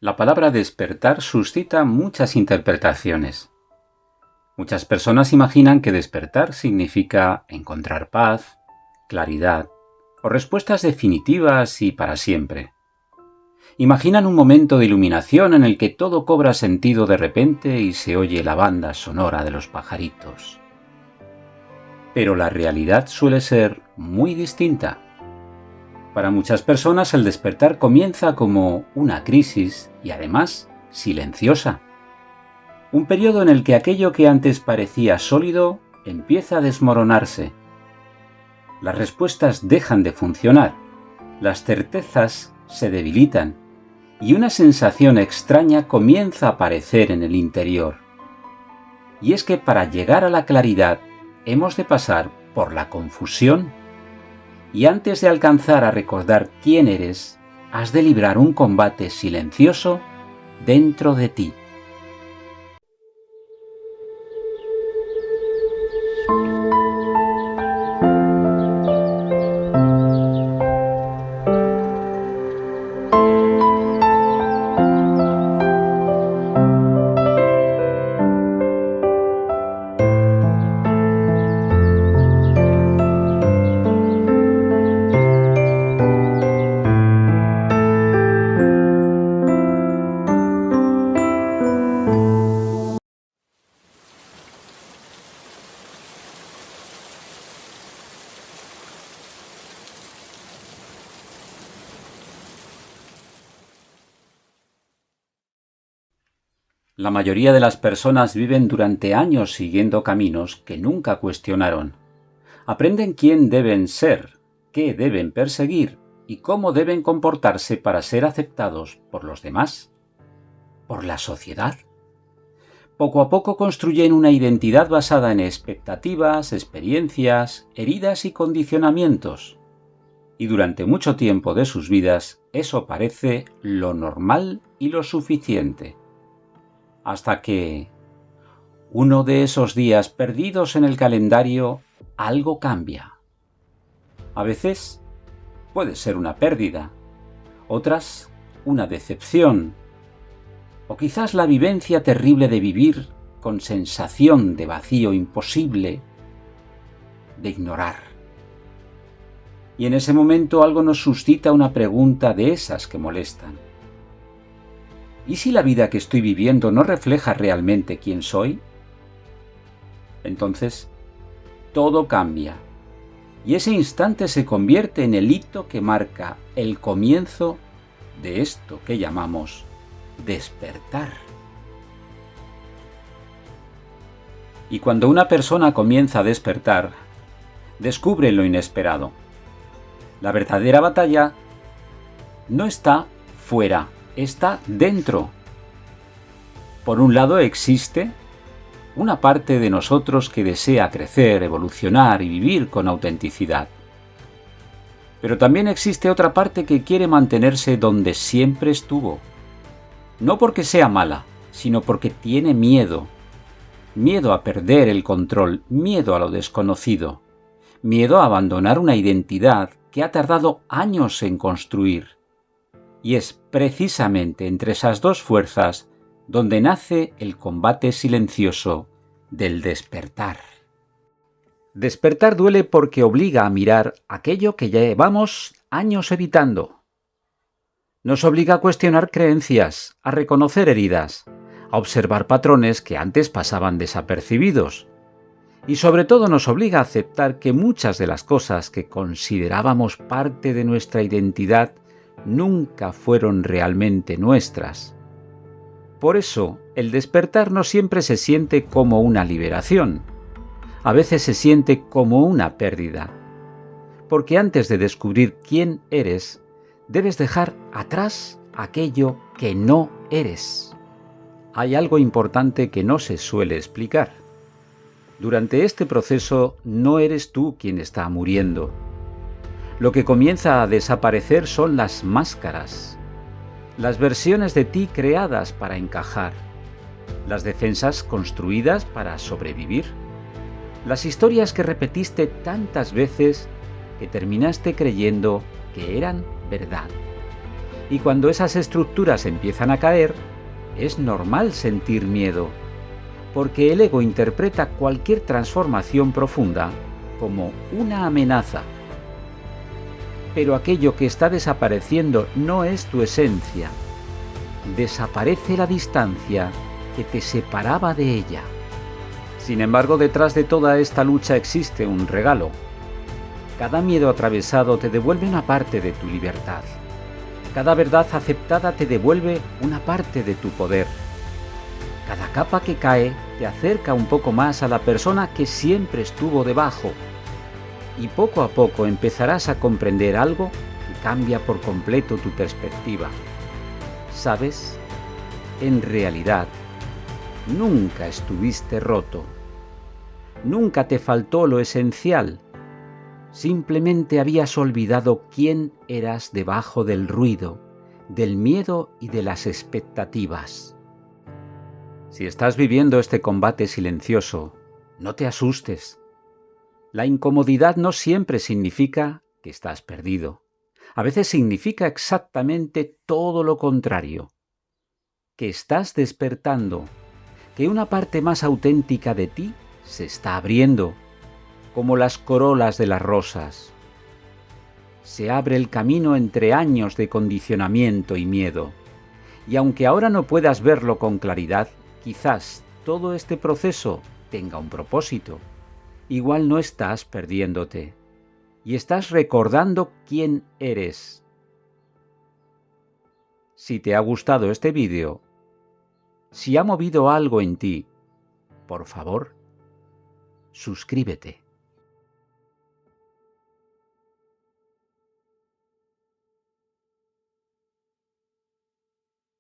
La palabra despertar suscita muchas interpretaciones. Muchas personas imaginan que despertar significa encontrar paz, claridad o respuestas definitivas y para siempre. Imaginan un momento de iluminación en el que todo cobra sentido de repente y se oye la banda sonora de los pajaritos. Pero la realidad suele ser muy distinta. Para muchas personas el despertar comienza como una crisis y además silenciosa. Un periodo en el que aquello que antes parecía sólido empieza a desmoronarse. Las respuestas dejan de funcionar, las certezas se debilitan y una sensación extraña comienza a aparecer en el interior. Y es que para llegar a la claridad hemos de pasar por la confusión. Y antes de alcanzar a recordar quién eres, has de librar un combate silencioso dentro de ti. La mayoría de las personas viven durante años siguiendo caminos que nunca cuestionaron. Aprenden quién deben ser, qué deben perseguir y cómo deben comportarse para ser aceptados por los demás, por la sociedad. Poco a poco construyen una identidad basada en expectativas, experiencias, heridas y condicionamientos. Y durante mucho tiempo de sus vidas eso parece lo normal y lo suficiente. Hasta que, uno de esos días perdidos en el calendario, algo cambia. A veces puede ser una pérdida, otras una decepción, o quizás la vivencia terrible de vivir con sensación de vacío imposible de ignorar. Y en ese momento algo nos suscita una pregunta de esas que molestan. ¿Y si la vida que estoy viviendo no refleja realmente quién soy? Entonces, todo cambia, y ese instante se convierte en el hito que marca el comienzo de esto que llamamos despertar. Y cuando una persona comienza a despertar, descubre lo inesperado. La verdadera batalla no está fuera, está dentro. Por un lado existe una parte de nosotros que desea crecer, evolucionar y vivir con autenticidad. Pero también existe otra parte que quiere mantenerse donde siempre estuvo. No porque sea mala, sino porque tiene miedo. Miedo a perder el control, miedo a lo desconocido, miedo a abandonar una identidad que ha tardado años en construir. Y es precisamente entre esas dos fuerzas donde nace el combate silencioso del despertar. Despertar duele porque obliga a mirar aquello que llevamos años evitando. Nos obliga a cuestionar creencias, a reconocer heridas, a observar patrones que antes pasaban desapercibidos. Y sobre todo nos obliga a aceptar que muchas de las cosas que considerábamos parte de nuestra identidad nunca fueron realmente nuestras. Por eso, el despertar no siempre se siente como una liberación. A veces se siente como una pérdida. Porque antes de descubrir quién eres, debes dejar atrás aquello que no eres. Hay algo importante que no se suele explicar. Durante este proceso no eres tú quien está muriendo. Lo que comienza a desaparecer son las máscaras, las versiones de ti creadas para encajar, las defensas construidas para sobrevivir, las historias que repetiste tantas veces que terminaste creyendo que eran verdad. Y cuando esas estructuras empiezan a caer, es normal sentir miedo, porque el ego interpreta cualquier transformación profunda como una amenaza. Pero aquello que está desapareciendo no es tu esencia. Desaparece la distancia que te separaba de ella. Sin embargo, detrás de toda esta lucha existe un regalo. Cada miedo atravesado te devuelve una parte de tu libertad. Cada verdad aceptada te devuelve una parte de tu poder. Cada capa que cae te acerca un poco más a la persona que siempre estuvo debajo. Y poco a poco empezarás a comprender algo que cambia por completo tu perspectiva. ¿Sabes? En realidad, nunca estuviste roto. Nunca te faltó lo esencial. Simplemente habías olvidado quién eras debajo del ruido, del miedo y de las expectativas. Si estás viviendo este combate silencioso, no te asustes. La incomodidad no siempre significa que estás perdido. A veces significa exactamente todo lo contrario. Que estás despertando, que una parte más auténtica de ti se está abriendo, como las corolas de las rosas. Se abre el camino entre años de condicionamiento y miedo. Y aunque ahora no puedas verlo con claridad, quizás todo este proceso tenga un propósito. Igual no estás perdiéndote y estás recordando quién eres. Si te ha gustado este vídeo, si ha movido algo en ti, por favor, suscríbete.